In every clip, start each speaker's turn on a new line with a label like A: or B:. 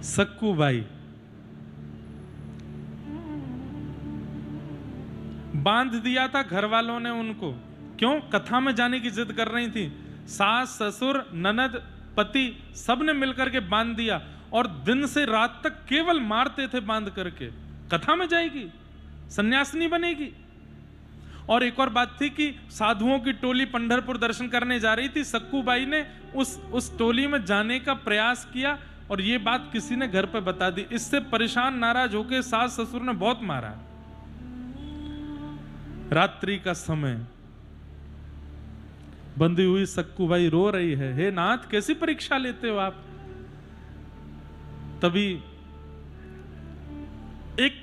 A: सक्कूबाई बांध दिया था घर वालों ने उनको। क्यों? कथा में जाने की जिद कर रही थी। सास ससुर ननद पति सब ने मिलकर के बांध दिया और दिन से रात तक केवल मारते थे बांध करके। कथा में जाएगी, सन्यासिनी बनेगी। और एक और बात थी कि साधुओं की टोली पंढरपुर दर्शन करने जा रही थी। सक्कूबाई ने उस टोली में जाने का प्रयास किया और ये बात किसी ने घर पे बता दी। इससे परेशान नाराज होकर सास ससुर ने बहुत मारा। रात्रि का समय, बंधी हुई सक्कूबाई रो रही है, हे नाथ कैसी परीक्षा लेते हो आप। तभी एक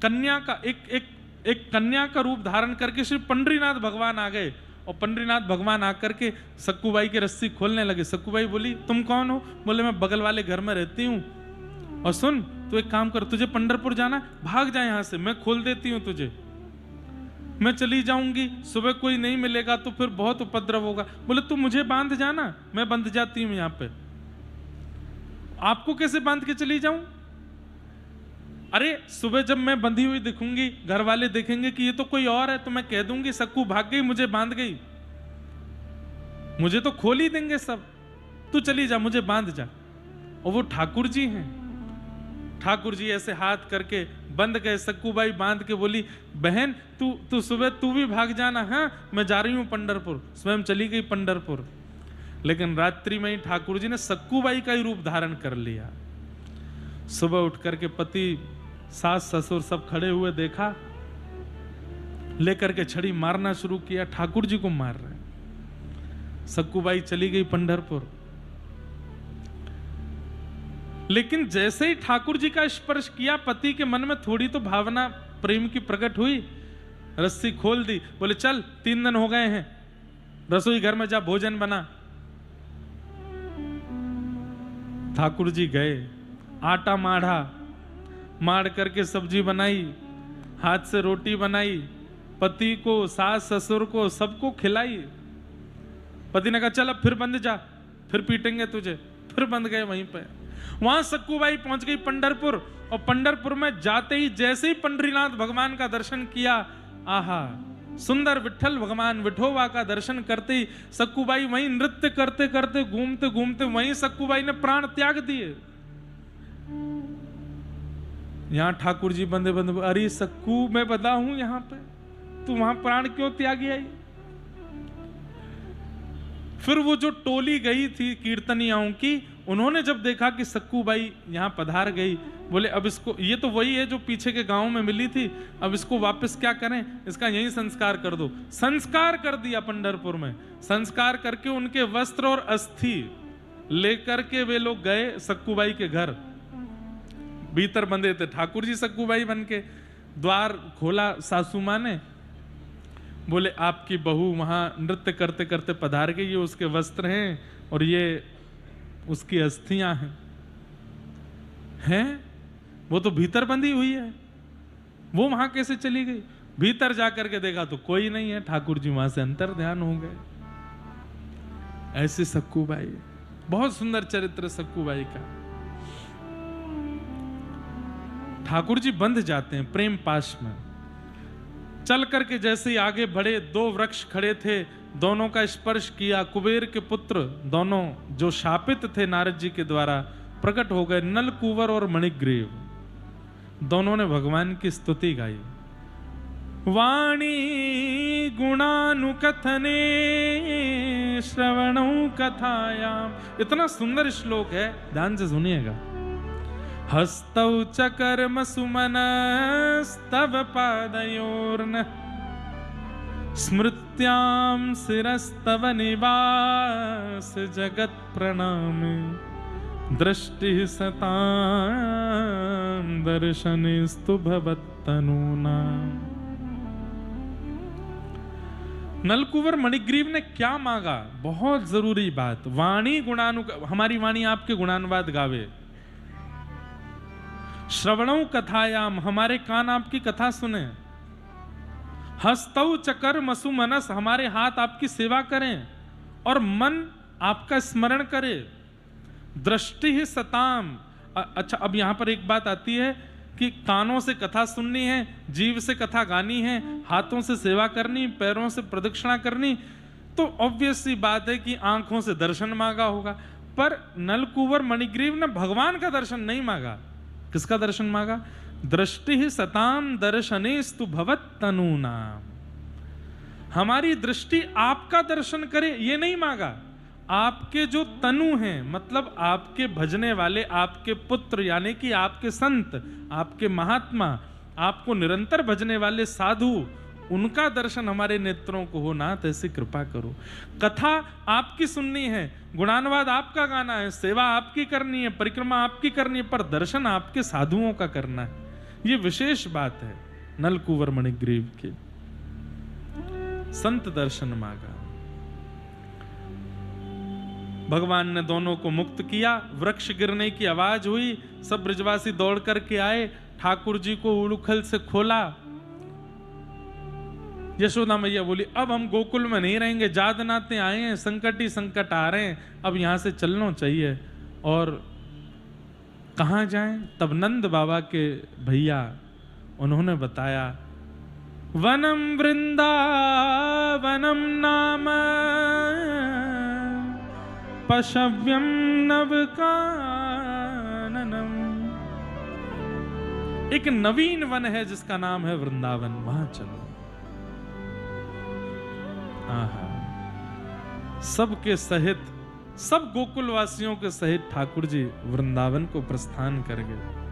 A: कन्या का एक कन्या का रूप धारण करके श्री पंडरीनाथ भगवान आ गए और पंडरीनाथ भगवान आकर के सक्कूबाई की रस्सी खोलने लगे। सक्कूबाई बोली, तुम कौन हो? बोले, मैं बगल वाले घर में रहती हूं। और सुन, तू एक काम कर, तुझे पंढरपुर जाना, भाग जा यहां से, मैं खोल देती हूं तुझे। मैं चली जाऊंगी, सुबह कोई नहीं मिलेगा तो फिर बहुत उपद्रव होगा। बोले, तू मुझे बांध जाना, मैं बंध जाती हूं यहां पे। आपको कैसे बांध के चली जाऊं? अरे सुबह जब मैं बंधी हुई दिखूंगी, घर वाले देखेंगे कि ये तो कोई और है, तो मैं कह दूंगी सक्कू भाग गई, मुझे बांध गई, मुझे तो खोल ही देंगे सब। तू चली जा, मुझे बांध जा। और वो ठाकुर जी हैं। ठाकुर जी ऐसे हाथ करके बंद गए। सक्कूबाई बांध के बोली, बहन तू सुबह तू भी भाग जाना, हाँ मैं जा रही हूं पंढरपुर। स्वयं चली गई पंढरपुर। लेकिन रात्रि में ही ठाकुर जी ने सक्कूबाई का ही रूप धारण कर लिया। सुबह उठ करके पति सास ससुर सब खड़े हुए, देखा, लेकर के छड़ी मारना शुरू किया, ठाकुर जी को मार रहे। सक्कूबाई चली गई पंढरपुर। लेकिन जैसे ही ठाकुर जी का स्पर्श किया, पति के मन में थोड़ी तो भावना प्रेम की प्रकट हुई। रस्सी खोल दी, बोले चल 3 दिन हो गए हैं, रसोई घर में जा, भोजन बना। ठाकुर जी गए, आटा माड़ करके सब्जी बनाई, हाथ से रोटी बनाई, पति को सास ससुर को सबको खिलाई। पति ने कहा चल अब फिर बंध जा, फिर पीटेंगे तुझे। फिर बंध गए वहीं पे। वहां सक्कूबाई पहुंच गई पंढरपुर। और पंढरपुर में जाते ही जैसे ही पंडरीनाथ भगवान का दर्शन किया, आहा, सुंदर विठल भगवान विठोबा का दर्शन करते ही सक्कूबाई वहीं नृत्य करते करते घूमते घूमते वहीं सक्कूबाई ने प्राण त्याग दिए। यहां ठाकुर जी बंदे बंदे, अरे सक्कू मैं बता हूं यहां पे, तू वहां प्राण क्यों त्यागी आई? फिर वो जो टोली गई थी कीर्तनियाओं की, उन्होंने जब देखा कि सक्कूबाई यहां पधार गई, बोले अब इसको, ये तो वही है जो पीछे के गांव में मिली थी, अब इसको वापस क्या करें, इसका यही संस्कार कर दो। संस्कार कर दिया पंढरपुर में। संस्कार करके उनके वस्त्र और अस्थि लेकर के वे लोग गए सक्कूबाई के घर। भीतर बंधे थे ठाकुर जी सक्कूबाई बन के। द्वार खोला सासू मां ने, बोले आपकी बहू वहां नृत्य करते करते पधार गई, ये उसके वस्त्र हैं और ये उसकी अस्थियां हैं। वो तो भीतर बंधी हुई है, वो वहां कैसे चली गई? भीतर जाकर के देखा तो कोई नहीं है। ठाकुर जी वहां से अंतर ध्यान हो गए। ऐसे सक्कूबाई, बहुत सुंदर चरित्र सक्कूबाई का। ठाकुर जी बंध जाते हैं प्रेम पाश में। चल करके जैसे ही आगे बढ़े, 2 वृक्ष खड़े थे, दोनों का स्पर्श किया। कुबेर के पुत्र दोनों जो शापित थे नारद जी के द्वारा, प्रकट हो गए। नलकूवर और मणिग्रीव दोनों ने भगवान की स्तुति गाई। वाणी गुणानुकथने श्रवणौ कथायाम, इतना सुंदर श्लोक है, ध्यान से सुनिएगा। हस्तौ च कर्म सुमनस्तव पादयोर्न स्मृत्यां शिरस्तव निवास जगत प्रणामे दृष्टि सतां दर्शनेस्तु भवत्तनूना। नलकुवर मणिग्रीव ने क्या मांगा? बहुत जरूरी बात। वाणी हमारी वाणी आपके गुणानुवाद गावे। श्रवणों कथायाम, हमारे कान आपकी कथा सुने। हस्तौ चकर मसुमनस, हमारे हाथ आपकी सेवा करें और मन आपका स्मरण करे। दृष्टि ही सताम, अच्छा, अब यहाँ पर एक बात आती है कि कानों से कथा सुननी है, जीभ से कथा गानी है, हाथों से सेवा करनी, पैरों से प्रदक्षिणा करनी, तो ऑब्वियस सी बात है कि आंखों से दर्शन मांगा होगा। पर नलकूवर मणिग्रीव ने भगवान का दर्शन नहीं मांगा। किसका दर्शन मांगा? दृष्टि ही सताम दर्शनेस्तु भवत तनूनाम, हमारी दृष्टि आपका दर्शन करे, ये नहीं मांगा। आपके जो तनु हैं, मतलब आपके भजने वाले, आपके पुत्र यानी कि आपके संत, आपके महात्मा, आपको निरंतर भजने वाले साधु, उनका दर्शन हमारे नेत्रों को हो नाथ, ऐसी कृपा करो। कथा आपकी सुननी है, गुणानुवाद आपका गाना है, सेवा आपकी करनी है, परिक्रमा आपकी करनी है, पर दर्शन आपके साधुओं का करना है। ये विशेष बात है नलकूवर मणिग्रीव की। संत दर्शन मांगा, भगवान ने दोनों को मुक्त किया। वृक्ष गिरने की आवाज हुई, सब ब्रजवासी दौड़ करके आए, ठाकुर जी को उड़ुखल से खोला। यशोदा मैया बोली अब हम गोकुल में नहीं रहेंगे, जादनाते आए हैं, संकट ही संकट आ रहे हैं, अब यहां से चलना चाहिए। और कहां जाएं? तब नंद बाबा के भैया उन्होंने बताया, वनम वृंदावनम नाम पशव्यम नवकाननम, एक नवीन वन है जिसका नाम है वृंदावन, वहां चलो। आहा, सबके सहित, सब गोकुलवासियों के सहित ठाकुर जी वृंदावन को प्रस्थान कर गए।